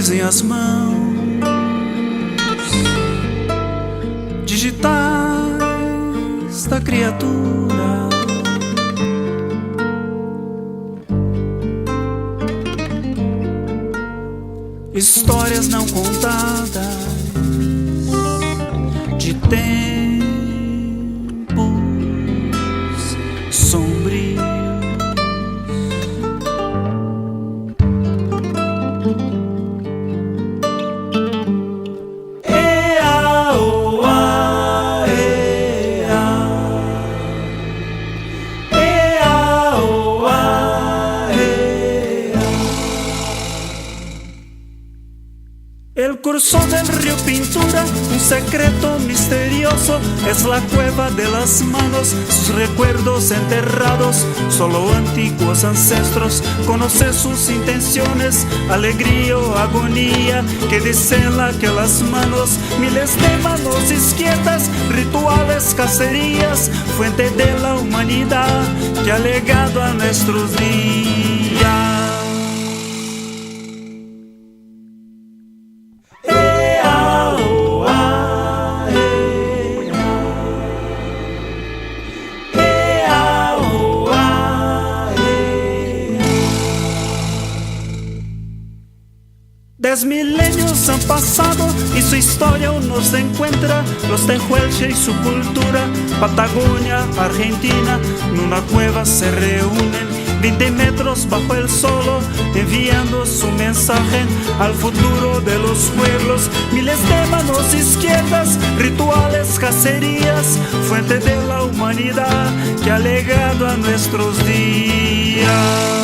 papéis em as mãos, digitais da criatura. Histórias não contadas de tempos sombrios. Ea, oa, ea. Ea, oa, ea. El curso del río Pintura, un secreto misterioso, es la cueva de las manos, sus recuerdos enterrados. Solo antiguos ancestros conocen sus intenciones, alegría o agonía que dicen aquellas manos. Miles de manos izquierdas, rituales, cacerías, fuente de la humanidad que ha legado a nuestros días. Dez milenios han pasado y su historia aún nos encuentra. Los tehuelche y su cultura, Patagonia, Argentina, en una cueva se reúnen 20 metros bajo el sol, enviando su mensaje al futuro de los pueblos. Miles de manos izquierdas, rituales, cacerías, fuente de la humanidad que ha legado a nuestros días.